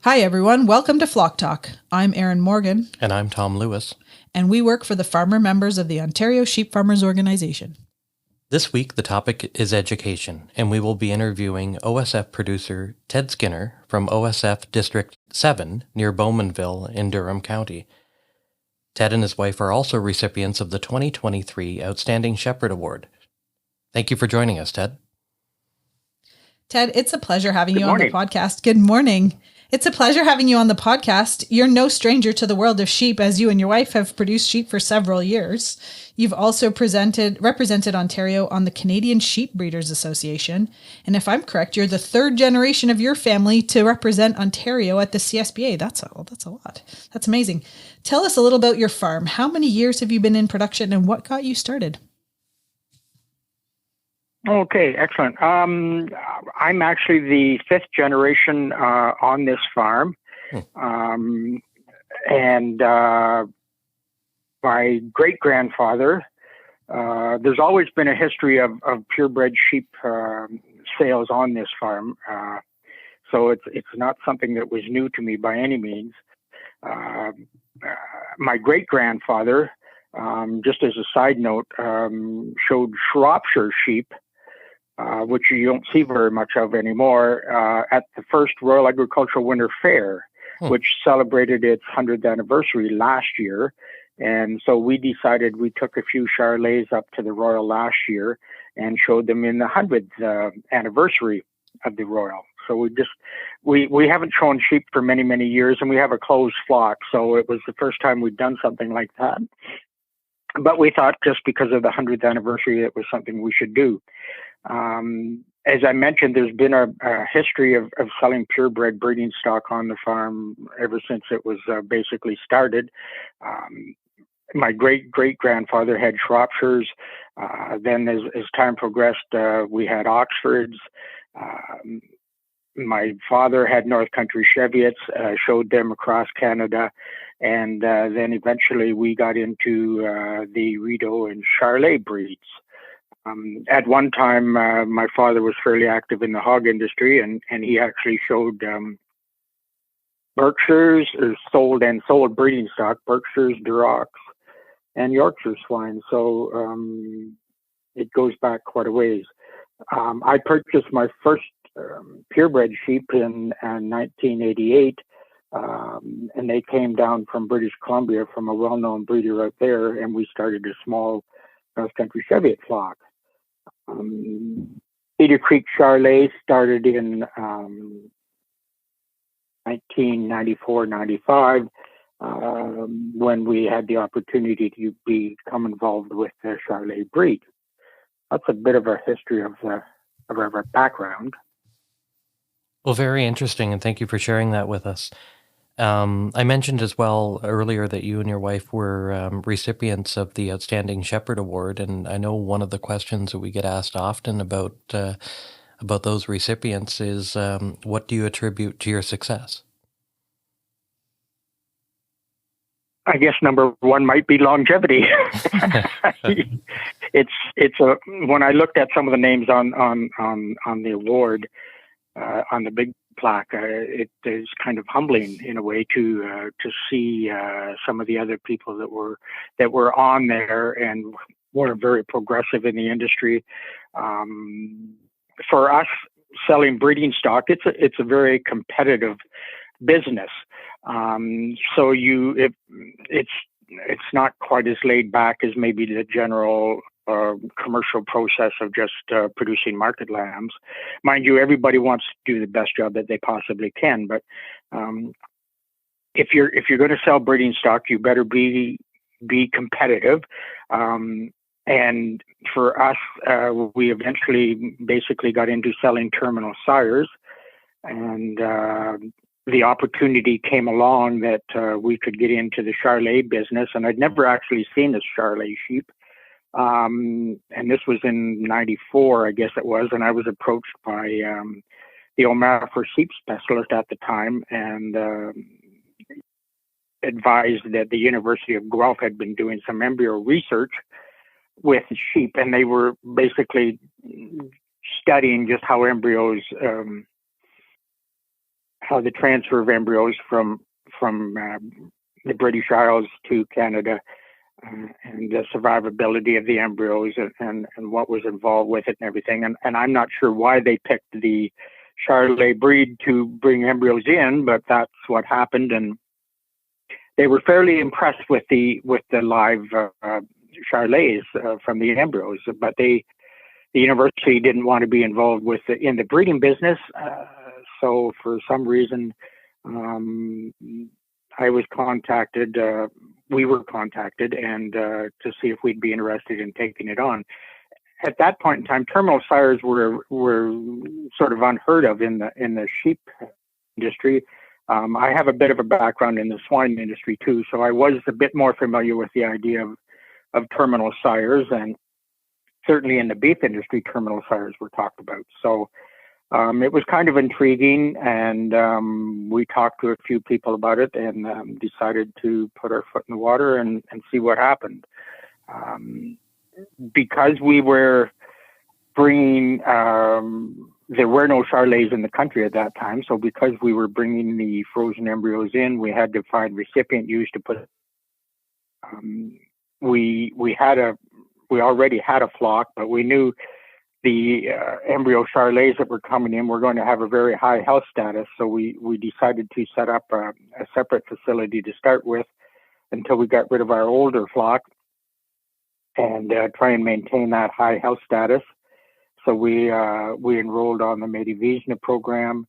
Hi, everyone. Welcome to Flock Talk. I'm Erin Morgan. And I'm Tom Lewis. And we work for the farmer members of the Ontario Sheep Farmers Organization. This week, the topic is education, and we will be interviewing OSF producer Ted Skinner from OSF District 7 near Bowmanville in Durham County. Ted and his wife are also recipients of the 2023 Outstanding Shepard Award. Thank you for joining us, Ted. Ted, it's a pleasure having you on the podcast. Good morning. It's a pleasure having you on the podcast. You're no stranger to the world of sheep, as you and your wife have produced sheep for several years. You've also represented Ontario on the Canadian Sheep Breeders Association. And if I'm correct, you're the third generation of your family to represent Ontario at the CSBA. That's a lot. That's amazing. Tell us a little about your farm. How many years have you been in production and what got you started? Okay, excellent. I'm actually the fifth generation on this farm. And my great-grandfather, there's always been a history of purebred sheep sales on this farm. So it's not something that was new to me by any means. My great-grandfather, just as a side note, showed Shropshire sheep, which you don't see very much of anymore, at the first Royal Agricultural Winter Fair, which celebrated its 100th anniversary last year. And so we decided we took a few Charollais up to the Royal last year and showed them in the 100th anniversary of the Royal. So we haven't shown sheep for many, many years, and we have a closed flock. So it was the first time we'd done something like that. But we thought just because of the 100th anniversary, it was something we should do. As I mentioned, there's been a history of selling purebred breeding stock on the farm ever since it was basically started. My great-grandfather had Shropshires. Then as time progressed, we had Oxfords. My father had North Country Cheviots, showed them across Canada. And then eventually we got into the Rideau and Charollais breeds. At one time, my father was fairly active in the hog industry, and he actually showed Berkshires, sold breeding stock, Berkshires, Durocs, and Yorkshire swine. So it goes back quite a ways. I purchased my first purebred sheep in 1988, and they came down from British Columbia from a well-known breeder out there, and we started a small North Country Cheviot flock. Cedar Creek Charollais started in 1994-95 when we had the opportunity to become involved with the Charollais breed. That's a bit of a history of our background. Well, very interesting, and thank you for sharing that with us. I mentioned as well earlier that you and your wife were recipients of the Outstanding Shepard Award, and I know one of the questions that we get asked often about those recipients is, what do you attribute to your success? I guess number one might be longevity. When I looked at some of the names on the award, on the big plaque, it is kind of humbling in a way to see some of the other people that were on there and were very progressive in the industry. For us, selling breeding stock, it's a very competitive business. So it's not quite as laid back as maybe the general commercial process of just producing market lambs. Mind you, everybody wants to do the best job that they possibly can, but if you're going to sell breeding stock, you better be competitive. And for us, we eventually basically got into selling terminal sires, and the opportunity came along that we could get into the Charollais business, and I'd never actually seen a Charollais sheep. And this was in 94, I guess it was, and I was approached by the Omaha sheep specialist at the time, and advised that the University of Guelph had been doing some embryo research with sheep, and they were basically studying just how embryos how the transfer of embryos from the British Isles to Canada, and the survivability of the embryos, and what was involved with it and everything. And I'm not sure why they picked the Charollais breed to bring embryos in, but that's what happened. And they were fairly impressed with the live Charollais from the embryos, but the university didn't want to be involved in the breeding business. So for some reason, I was contacted. We were contacted, and to see if we'd be interested in taking it on. At that point in time, terminal sires were sort of unheard of in the sheep industry. I have a bit of a background in the swine industry too, so I was a bit more familiar with the idea of terminal sires, and certainly in the beef industry, terminal sires were talked about. So it was kind of intriguing, and we talked to a few people about it, and decided to put our foot in the water and see what happened. Because we were bringing, there were no Charollais in the country at that time, so because we were bringing the frozen embryos in, we had to find recipient ewes to put. We already had a flock, but we knew the embryo Charollais that were coming in were going to have a very high health status, so we decided to set up a separate facility to start with until we got rid of our older flock, and try and maintain that high health status. So we enrolled on the Medivizna program.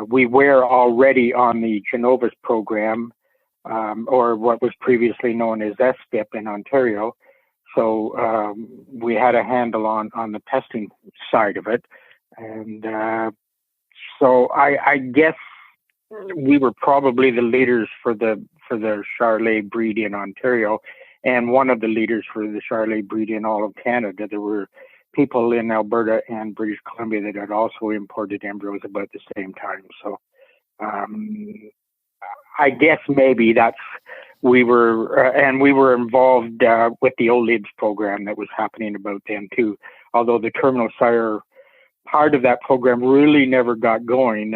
We were already on the Genovis program, or what was previously known as SFIP in Ontario. So we had a handle on the testing side of it. And so I guess we were probably the leaders for the Charollais breed in Ontario, and one of the leaders for the Charollais breed in all of Canada. There were people in Alberta and British Columbia that had also imported embryos about the same time. So I guess maybe we were involved with the OLIBS program that was happening about then too. Although the terminal sire part of that program really never got going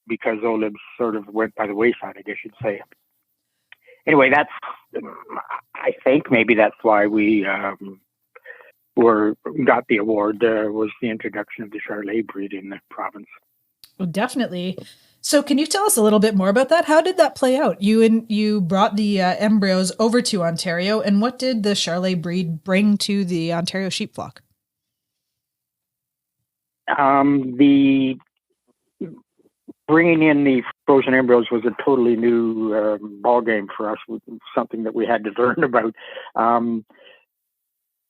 because OLIBS sort of went by the wayside, I guess you'd say. Anyway, I think maybe that's why we got the award, was the introduction of the Charollais breed in the province. Well, definitely. So can you tell us a little bit more about that? How did that play out? You brought the embryos over to Ontario, and what did the Charollais breed bring to the Ontario sheep flock? The bringing in the frozen embryos was a totally new ballgame for us, something that we had to learn about.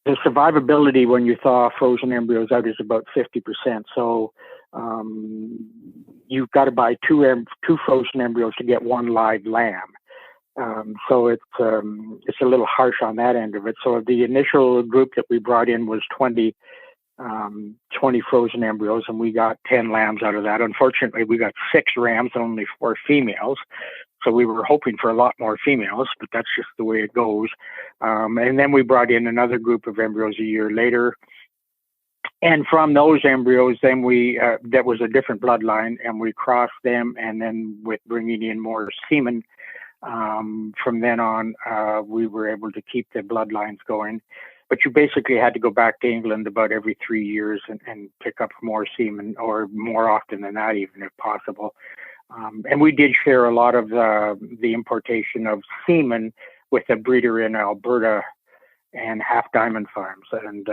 The survivability when you thaw frozen embryos out is about 50%. So you've got to buy two frozen embryos to get one live lamb. So it's a little harsh on that end of it. So the initial group that we brought in was 20 frozen embryos, and we got 10 lambs out of that. Unfortunately, we got 6 rams and only 4 females. So we were hoping for a lot more females, but that's just the way it goes. And then we brought in another group of embryos a year later. And from those embryos, then that was a different bloodline, and we crossed them. And then with bringing in more semen, from then on, we were able to keep the bloodlines going. But you basically had to go back to England about every 3 years and pick up more semen, or more often than that, even if possible. And we did share a lot of the importation of semen with a breeder in Alberta and Half Diamond Farms, and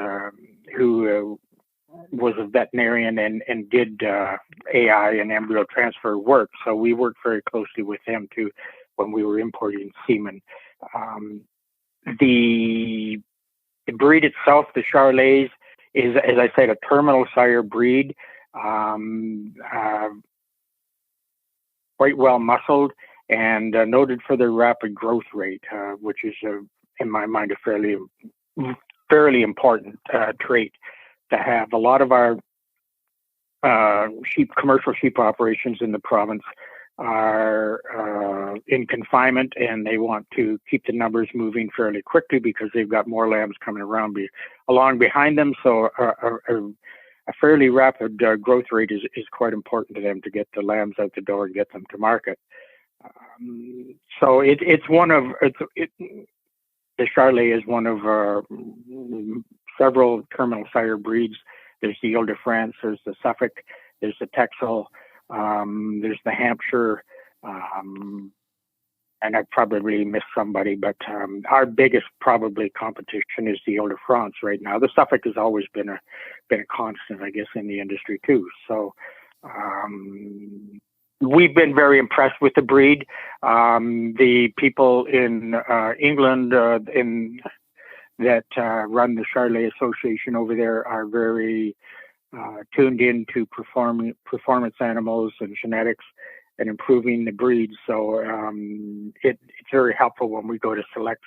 who was a veterinarian and did AI and embryo transfer work. So we worked very closely with them too when we were importing semen. The breed itself, the Charollais, is, as I said, a terminal sire breed, quite well muscled and noted for their rapid growth rate, which is, in my mind, a fairly important trait to have. A lot of our commercial sheep operations in the province are in confinement, and they want to keep the numbers moving fairly quickly because they've got more lambs coming along behind them. So a fairly rapid growth rate is quite important to them to get the lambs out the door and get them to market. So it's one of the Charollais is one of several terminal sire breeds. There's the Ile de France, there's the Suffolk, there's the Texel, there's the Hampshire, and I probably missed somebody, but our biggest probably competition is the Ile de France right now. The Suffolk has always been a constant, I guess, in the industry too. So we've been very impressed with the breed. The people in England that run the Charollais Association over there are very tuned into performance animals and genetics and improving the breeds. So it's very helpful when we go to select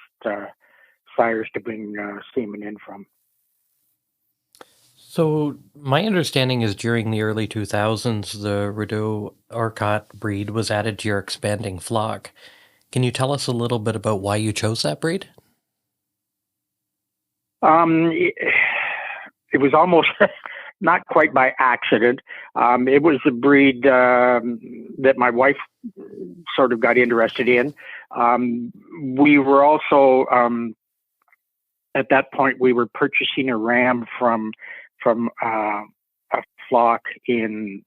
sires to bring semen in from. So my understanding is during the early 2000s, the Rideau Arcott breed was added to your expanding flock. Can you tell us a little bit about why you chose that breed? It was almost not quite by accident. It was a breed that my wife sort of got interested in. We were also, at that point, we were purchasing a ram from a flock in,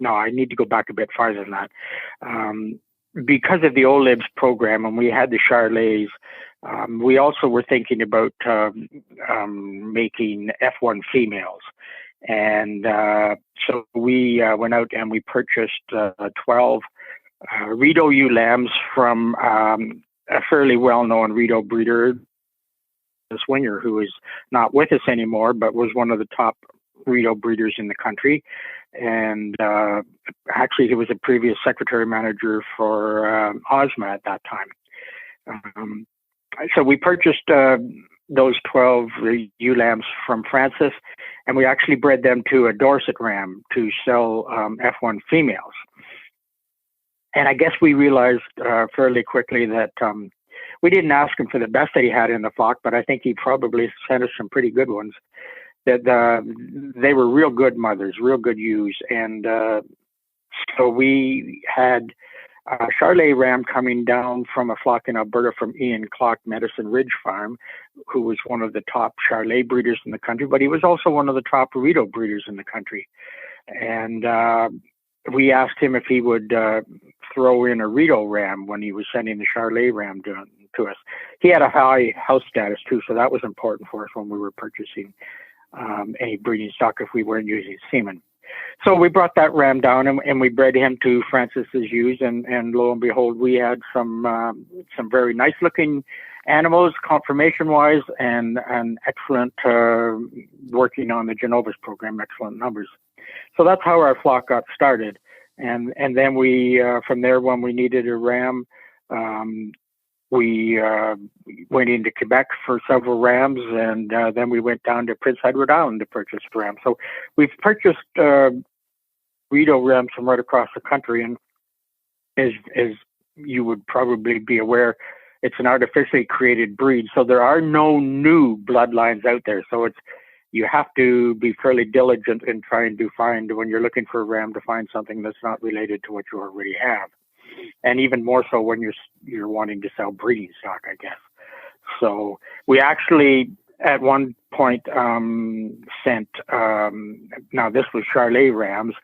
no, I need to go back a bit farther than that. Because of the OLIBS program, and we had the Charollais, we also were thinking about making F1 females. And so we went out and we purchased 12 Rideau ewe lambs from a fairly well-known Rideau breeder, Swinger, who is not with us anymore, but was one of the top Rideau breeders in the country. And actually, he was a previous secretary manager for Ozma at that time. So we purchased those 12 ewe lambs from Francis, and we actually bred them to a Dorset ram to sell F1 females. And I guess we realized fairly quickly that we didn't ask him for the best that he had in the flock, but I think he probably sent us some pretty good ones. That they were real good mothers, real good ewes. And so we had a Charollais ram coming down from a flock in Alberta from Ian Clark Medicine Ridge Farm, who was one of the top Charollais breeders in the country, but he was also one of the top Rideau breeders in the country. And we asked him if he would throw in a Rideau ram when he was sending the Charollais ram to us. He had a high house status too, so that was important for us when we were purchasing any breeding stock if we weren't using semen. So we brought that ram down and we bred him to Francis's ewes, and lo and behold, we had some very nice looking animals conformation wise and excellent working on the Genovis program, excellent numbers. So that's how our flock got started. And then we, from there, when we needed a ram, we went into Quebec for several rams, and then we went down to Prince Edward Island to purchase a ram. So we've purchased Rideau rams from right across the country, and as you would probably be aware, it's an artificially created breed. So there are no new bloodlines out there. So you have to be fairly diligent in trying to find, when you're looking for a ram, to find something that's not related to what you already have. And even more so when you're wanting to sell breeding stock, I guess. So we actually, at one point, sent, now this was Charollais rams,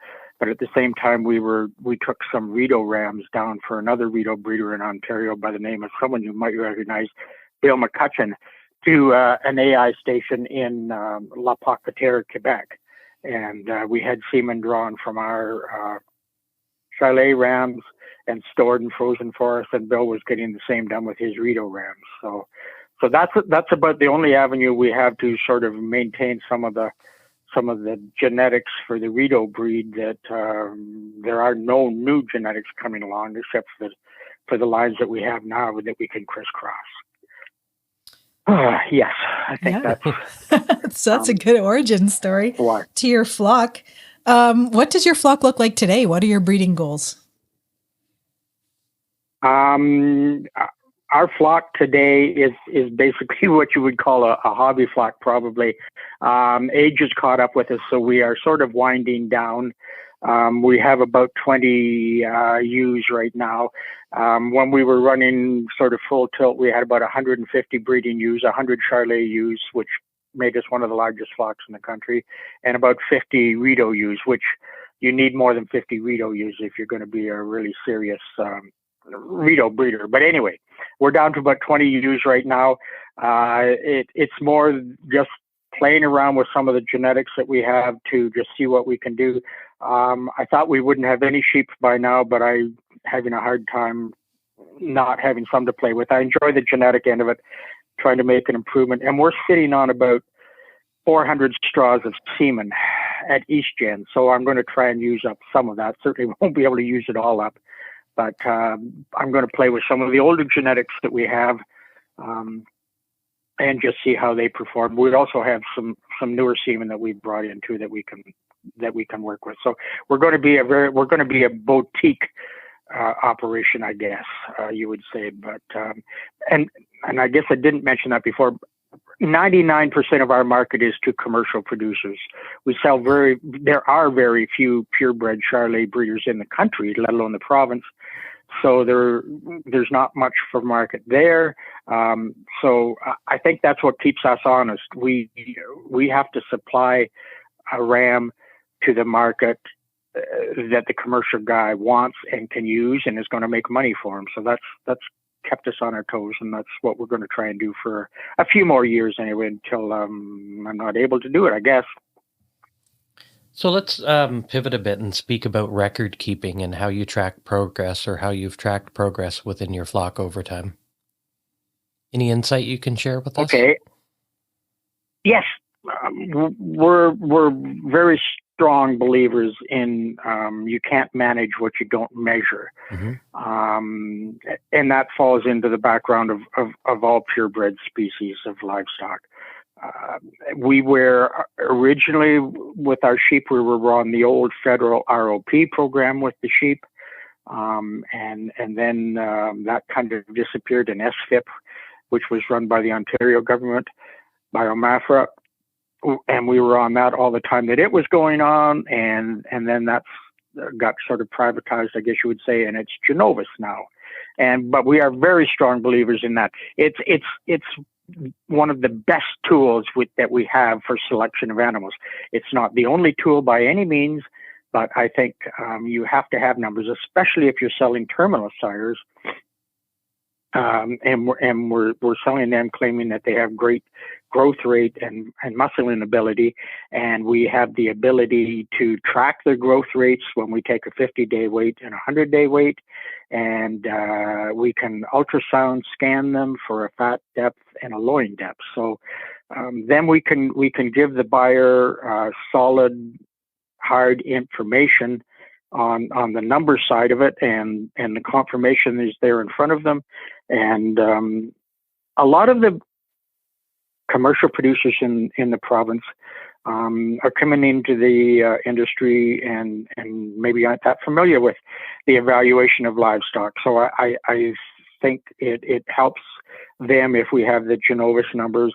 but at the same time, we took some Rideau rams down for another Rideau breeder in Ontario by the name of someone you might recognize, Bill McCutcheon, to an AI station in La Pocatière, Quebec. And we had semen drawn from our Charollais rams and stored and frozen for us, and Bill was getting the same done with his Rideau rams. So that's about the only avenue we have to sort of maintain some of the genetics for the Rideau breed. That there are no new genetics coming along except for the lines that we have now that we can crisscross. Yes, I think that's a good origin story to your flock. What does your flock look like today? What are your breeding goals? our flock today is basically what you would call a hobby flock, probably. Age has caught up with us, so we are sort of winding down. We have about 20 ewes right now. When we were running sort of full tilt, we had about 150 breeding ewes, 100 Charollais ewes, which made us one of the largest flocks in the country, and about 50 Rideau ewes, which you need more than 50 Rideau ewes if you're going to be a really serious Rideau breeder. But anyway, we're down to about 20 ewes right now. It's more just playing around with some of the genetics that we have to just see what we can do. I thought we wouldn't have any sheep by now, but I'm having a hard time not having some to play with. I enjoy the genetic end of it, trying to make an improvement. And we're sitting on about 400 straws of semen at East Gen. So I'm going to try and use up some of that. Certainly won't be able to use it all up, but I'm going to play with some of the older genetics that we have and just see how they perform. We also have some newer semen that we brought in too that we can work with. So we're going to be a boutique operation, I guess you would say. But and I guess I didn't mention that before. 99% of our market is to commercial producers. There are very few purebred Charollais breeders in the country, let alone the province. So there's not much for market there. So I think that's what keeps us honest. We have to supply a ram to the market that the commercial guy wants and can use and is going to make money for him. So that's kept us on our toes, and that's what we're going to try and do for a few more years anyway, until I'm not able to do it, I guess. So let's pivot a bit and speak about record keeping and how you track progress, or how you've tracked progress within your flock over time. Any insight you can share with us? Okay. Yes, we're very strong believers in you can't manage what you don't measure. Mm-hmm. And that falls into the background of all purebred species of livestock. We were originally with our sheep, we were on the old federal ROP program with the sheep. And then that kind of disappeared in SFIP, which was run by the Ontario government, by OMAFRA. And we were on that all the time that it was going on. And then that's got sort of privatized, I guess you would say, and it's Genovis now. But we are very strong believers in that. It's one of the best tools that we have for selection of animals. It's not the only tool by any means, but I think you have to have numbers, especially if you're selling terminal sires. And we're selling them claiming that they have great growth rate and muscling ability, and we have the ability to track their growth rates when we take a 50-day weight and a 100-day weight, and we can ultrasound scan them for a fat depth and a loin depth. So then we can give the buyer solid, hard information on the number side of it, and the confirmation is there in front of them. And a lot of the commercial producers in the province are coming into the industry and maybe aren't that familiar with the evaluation of livestock. So I think it helps them if we have the Genovis numbers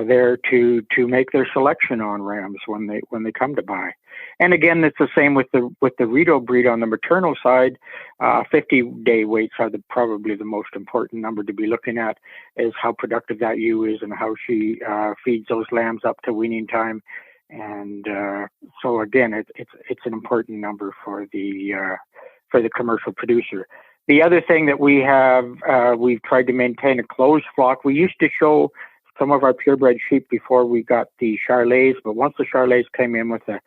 there to make their selection on rams when they come to buy. And again, it's the same with the Rideau breed on the maternal side. 50-day weights are probably the most important number to be looking at, is how productive that ewe is and how she feeds those lambs up to weaning time. And so again, it's an important number for the commercial producer. The other thing that we have, we've tried to maintain a closed flock. We used to show some of our purebred sheep before we got the Charollais, but once the Charollais came in with a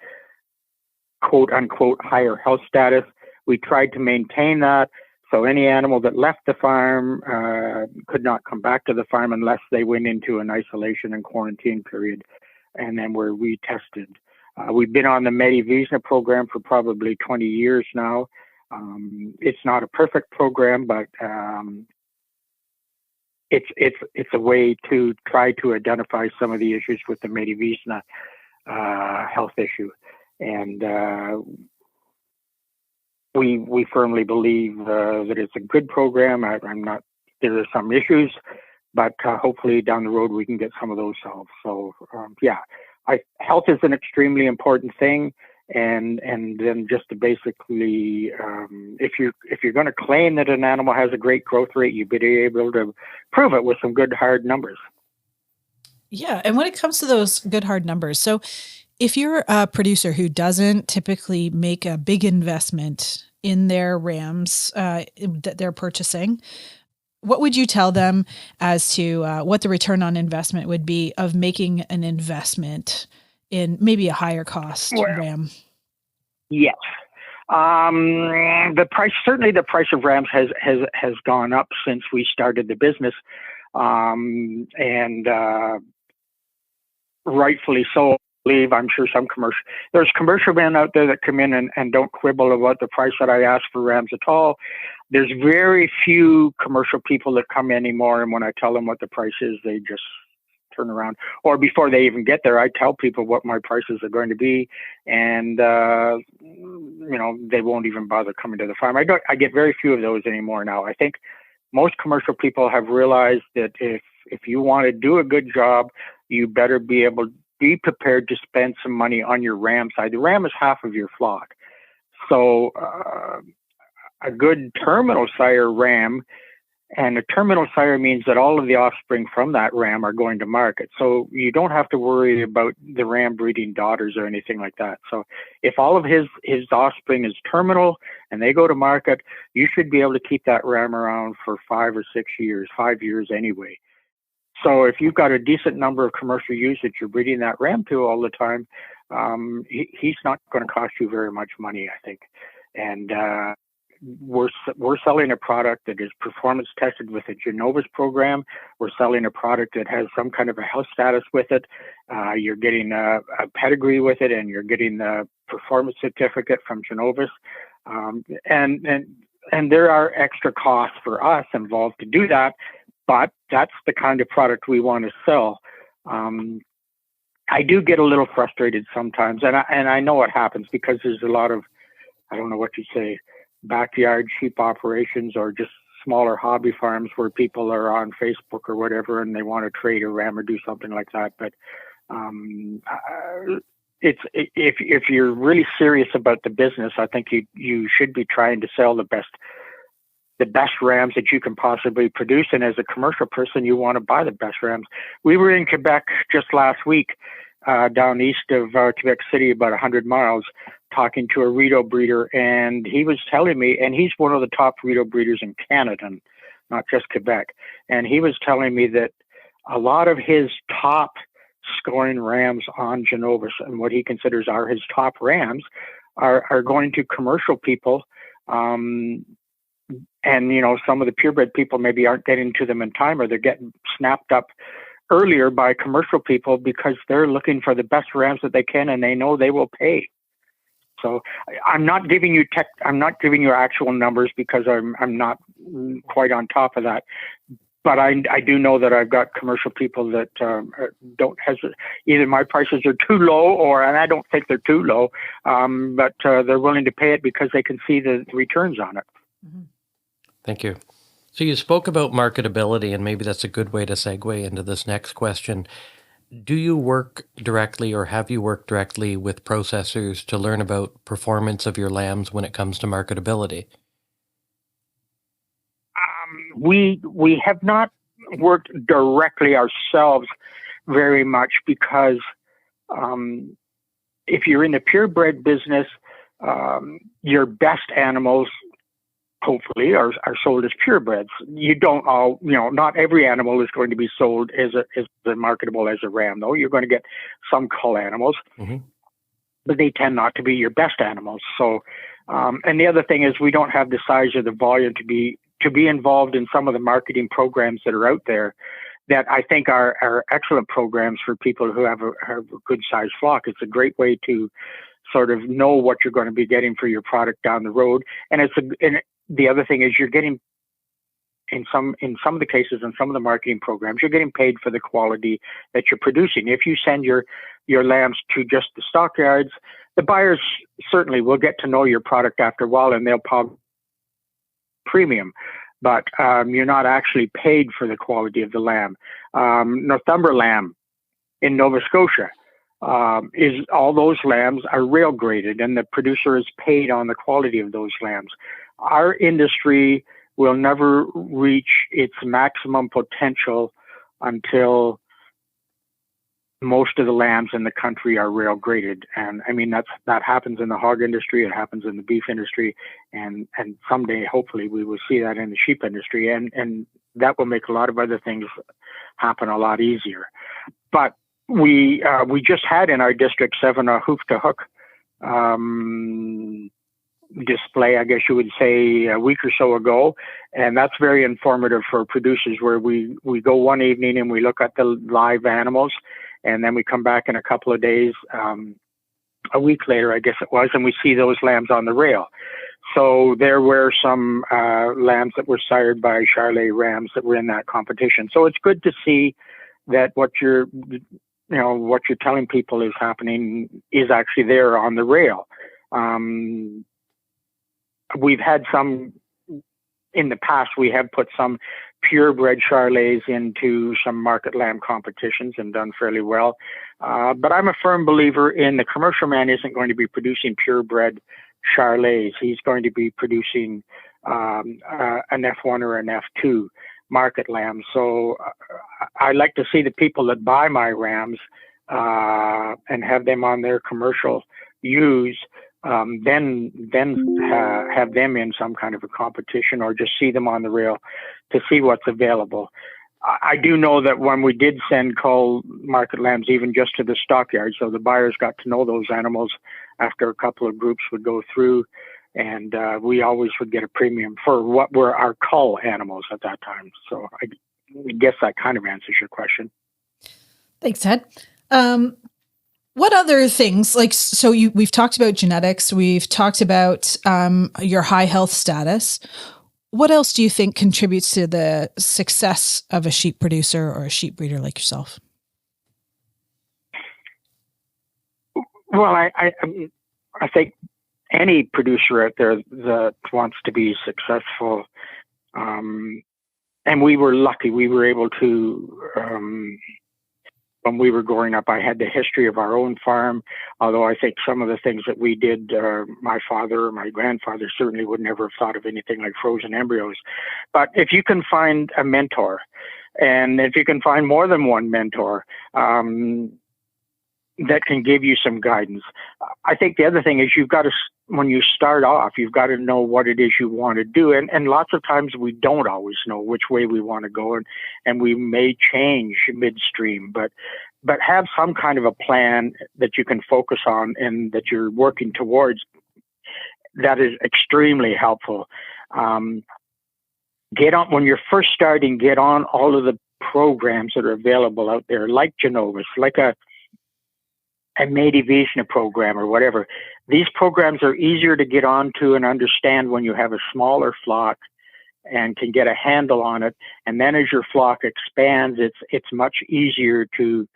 quote unquote higher health status, we tried to maintain that. So any animal that left the farm could not come back to the farm unless they went into an isolation and quarantine period, and then were retested. We've been on the Medivisna program for probably 20 years now. It's not a perfect program, but it's a way to try to identify some of the issues with the Medivisna health issue. And we firmly believe that it's a good program. I'm not there are some issues, but hopefully down the road we can get some of those solved. So health is an extremely important thing, and then just to basically, if you're going to claim that an animal has a great growth rate, you better be able to prove it with some good hard numbers. Yeah, and when it comes to those good hard numbers, so if you're a producer who doesn't typically make a big investment in their rams that they're purchasing, what would you tell them as to what the return on investment would be of making an investment in maybe a higher cost ram? Yes. The price of rams has gone up since we started the business, and rightfully so. I'm sure there's commercial men out there that come in and don't quibble about the price that I ask for rams at all. There's very few commercial people that come anymore, and when I tell them what the price is, they just turn around. Or before they even get there, I tell people what my prices are going to be, and they won't even bother coming to the farm. I get very few of those anymore now. I think most commercial people have realized that if you want to do a good job, you better be prepared to spend some money on your ram side. The ram is half of your flock. So a good terminal sire ram, and a terminal sire means that all of the offspring from that ram are going to market. So you don't have to worry about the ram breeding daughters or anything like that. So if all of his offspring is terminal and they go to market, you should be able to keep that ram around for 5 or 6 years, 5 years anyway. So if you've got a decent number of commercial ewes that you're breeding that ram to all the time, he's not going to cost you very much money, I think. And we're selling a product that is performance tested with a Genovis program. We're selling a product that has some kind of a health status with it. You're getting a pedigree with it, and you're getting the performance certificate from Genovis. And there are extra costs for us involved to do that. But that's the kind of product we want to sell. I do get a little frustrated sometimes, and I know what happens because there's a lot of, I don't know what you say, backyard sheep operations or just smaller hobby farms where people are on Facebook or whatever and they want to trade a ram or do something like that. But if you're really serious about the business, I think you should be trying to sell the best rams that you can possibly produce. And as a commercial person, you want to buy the best rams. We were in Quebec just last week, down east of Quebec City, about 100 miles, talking to a Rideau breeder. And he was telling me, and he's one of the top Rideau breeders in Canada, not just Quebec. And he was telling me that a lot of his top scoring rams on Genovis, and what he considers are his top rams, are going to commercial people. And, some of the purebred people maybe aren't getting to them in time, or they're getting snapped up earlier by commercial people because they're looking for the best rams that they can, and they know they will pay. So I'm not giving you actual numbers because I'm not quite on top of that. But I do know that I've got commercial people that don't hesitate. Either my prices are too low, and I don't think they're too low, but they're willing to pay it because they can see the returns on it. Mm-hmm. Thank you. So you spoke about marketability, and maybe that's a good way to segue into this next question. Do you work directly, or have you worked directly with processors to learn about performance of your lambs when it comes to marketability? We have not worked directly ourselves very much because if you're in the purebred business, your best animals hopefully are sold as purebreds. You don't not every animal is going to be sold as marketable as a ram, though. You're going to get some cull animals, but they tend not to be your best animals. So, and the other thing is we don't have the size or the volume to be involved in some of the marketing programs that are out there that I think are excellent programs for people who have a good sized flock. It's a great way to sort of know what you're going to be getting for your product down the road. And the other thing is you're getting, in some of the cases, in some of the marketing programs, you're getting paid for the quality that you're producing. If you send your lambs to just the stockyards, the buyers certainly will get to know your product after a while, and they'll pay premium. but you're not actually paid for the quality of the lamb. Northumber lamb in Nova Scotia, is all those lambs are rail graded, and the producer is paid on the quality of those lambs. Our industry will never reach its maximum potential until most of the lambs in the country are rail graded. And I mean, that happens in the hog industry, it happens in the beef industry, and someday hopefully we will see that in the sheep industry, and that will make a lot of other things happen a lot easier. But we just had in our district 7 a hoof to hook display, I guess you would say, a week or so ago, and that's very informative for producers, where we go one evening and we look at the live animals, and then we come back in a couple of days, a week later I guess it was, and we see those lambs on the rail. So there were some lambs that were sired by Charollais rams that were in that competition. So it's good to see that what you're telling people is happening is actually there on the rail. We've had some, in the past, we have put some purebred Charollais into some market lamb competitions and done fairly well. But I'm a firm believer in the commercial man isn't going to be producing purebred Charollais. He's going to be producing an F1 or an F2 market lamb. So I like to see the people that buy my rams and have them on their commercial ewes, then have them in some kind of a competition, or just see them on the rail to see what's available. I do know that when we did send cull market lambs, even just to the stockyard, so the buyers got to know those animals after a couple of groups would go through, and we always would get a premium for what were our cull animals at that time. So I guess that kind of answers your question. Thanks, Ted. What other things, we've talked about genetics, we've talked about your high health status. What else do you think contributes to the success of a sheep producer or a sheep breeder like yourself? Well, I think any producer out there that wants to be successful, and we were lucky, we were able to, when we were growing up, I had the history of our own farm, although I think some of the things that we did, my father or my grandfather certainly would never have thought of anything like frozen embryos. But if you can find a mentor, and if you can find more than one mentor, that can give you some guidance. I think the other thing is you've got to, when you start off, you've got to know what it is you want to do. And lots of times we don't always know which way we want to go, and we may change midstream, but have some kind of a plan that you can focus on and that you're working towards. That is extremely helpful. Get on, when you're first starting, get on all of the programs that are available out there, like Genovis, like a Medivation program or whatever. These programs are easier to get onto and understand when you have a smaller flock and can get a handle on it. And then as your flock expands, it's much easier to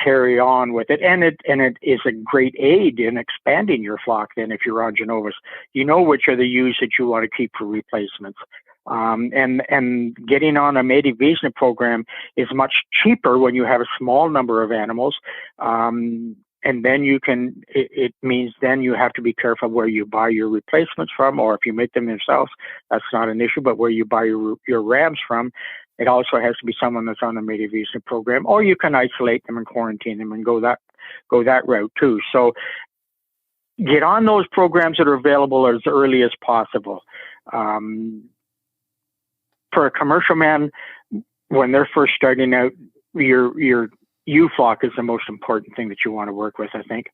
carry on with it. And it is a great aid in expanding your flock than if you're on Genovis. You know which are the ewes that you want to keep for replacements. And getting on a Medivation program is much cheaper when you have a small number of animals. And then it means then you have to be careful where you buy your replacements from, or if you make them yourselves, that's not an issue, but where you buy your rams from, it also has to be someone that's on the Medivation program, or you can isolate them and quarantine them and go that route too. So get on those programs that are available as early as possible. For a commercial man, when they're first starting out, your ewe flock is the most important thing that you want to work with, I think.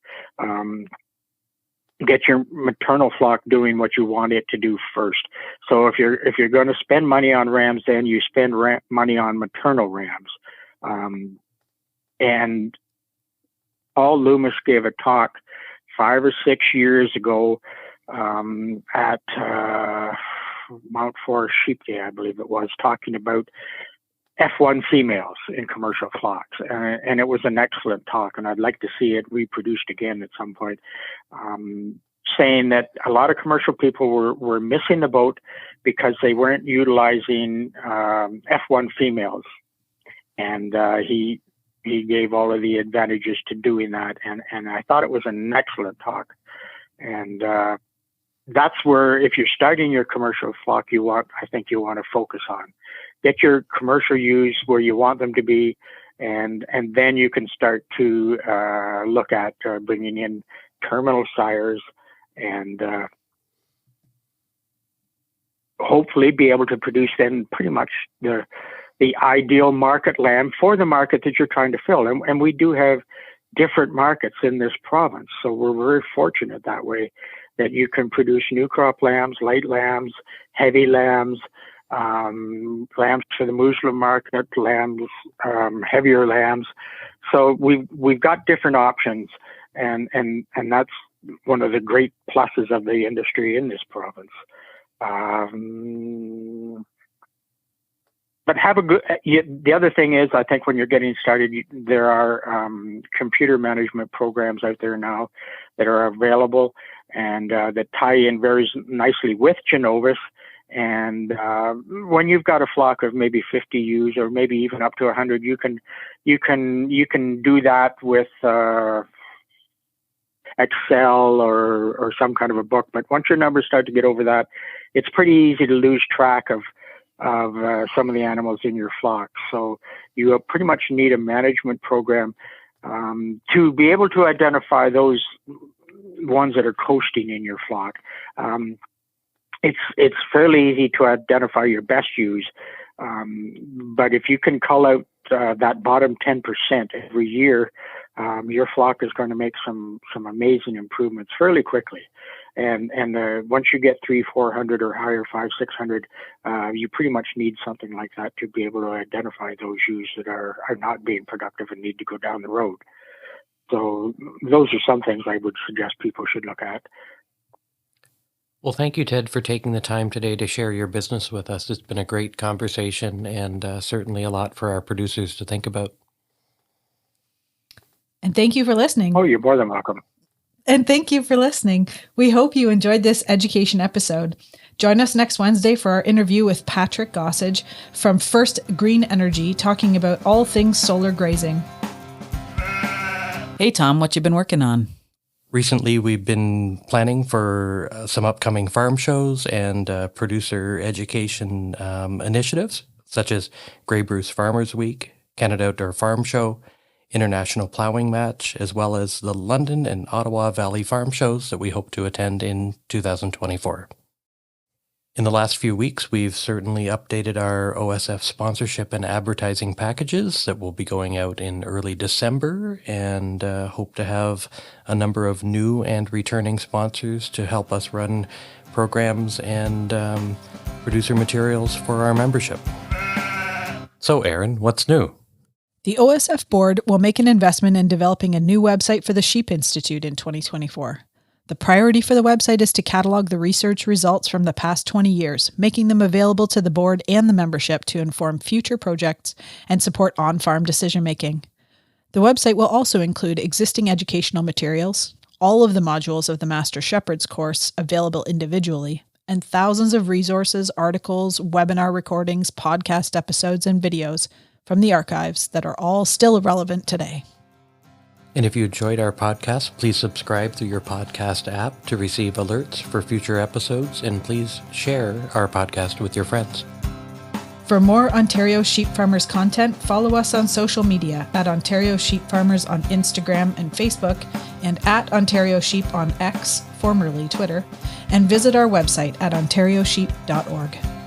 Get your maternal flock doing what you want it to do first. So if you're going to spend money on rams, then you spend money on maternal rams. And Paul Loomis gave a talk 5 or 6 years ago at Mount Forest Sheep Day, I believe it was, talking about F1 females in commercial flocks. And it was an excellent talk, and I'd like to see it reproduced again at some point. saying that a lot of commercial people were missing the boat because they weren't utilizing F1 females. And he gave all of the advantages to doing that. And I thought it was an excellent talk. And that's where, if you're starting your commercial flock, I think you want to focus on. Get your commercial ewes where you want them to be, and then you can start to look at bringing in terminal sires and hopefully be able to produce then pretty much the ideal market lamb for the market that you're trying to fill. And we do have different markets in this province, so we're very fortunate that way, that you can produce new crop lambs, light lambs, heavy lambs, lambs for the Muslim market, lambs, heavier lambs. So we've got different options, and that's one of the great pluses of the industry in this province. But the other thing is, I think when you're getting started, there are computer management programs out there now that are available and that tie in very nicely with Genovis. And when you've got a flock of maybe 50 ewes or maybe even up to 100, you can do that with Excel or some kind of a book. But once your numbers start to get over that, it's pretty easy to lose track of some of the animals in your flock. So you pretty much need a management program to be able to identify those ones that are coasting in your flock. It's fairly easy to identify your best ewes, but if you can cull out that bottom 10% every year, your flock is going to make some amazing improvements fairly quickly. And once you get 300-400 or higher, 500-600, you pretty much need something like that to be able to identify those ewes that are not being productive and need to go down the road. So those are some things I would suggest people should look at. Well, thank you, Ted, for taking the time today to share your business with us. It's been a great conversation and certainly a lot for our producers to think about. And thank you for listening. Oh, you're more than welcome. And thank you for listening. We hope you enjoyed this education episode. Join us next Wednesday for our interview with Patrick Gossage from First Green Energy, talking about all things solar grazing. Hey, Tom, what you been working on? Recently, we've been planning for some upcoming farm shows and producer education initiatives, such as Grey Bruce Farmers Week, Canada Outdoor Farm Show, International Plowing Match, as well as the London and Ottawa Valley Farm Shows that we hope to attend in 2024. In the last few weeks, we've certainly updated our OSF sponsorship and advertising packages that will be going out in early December, and hope to have a number of new and returning sponsors to help us run programs and producer materials for our membership. So, Erin, what's new? The OSF board will make an investment in developing a new website for the Sheep Institute in 2024. The priority for the website is to catalog the research results from the past 20 years, making them available to the board and the membership to inform future projects and support on-farm decision-making. The website will also include existing educational materials, all of the modules of the Master Shepherd's course available individually, and thousands of resources, articles, webinar recordings, podcast episodes, and videos from the archives that are all still relevant today. And if you enjoyed our podcast, please subscribe through your podcast app to receive alerts for future episodes, and please share our podcast with your friends. For more Ontario Sheep Farmers content, follow us on social media at Ontario Sheep Farmers on Instagram and Facebook, and at Ontario Sheep on X, formerly Twitter, and visit our website at ontariosheep.org.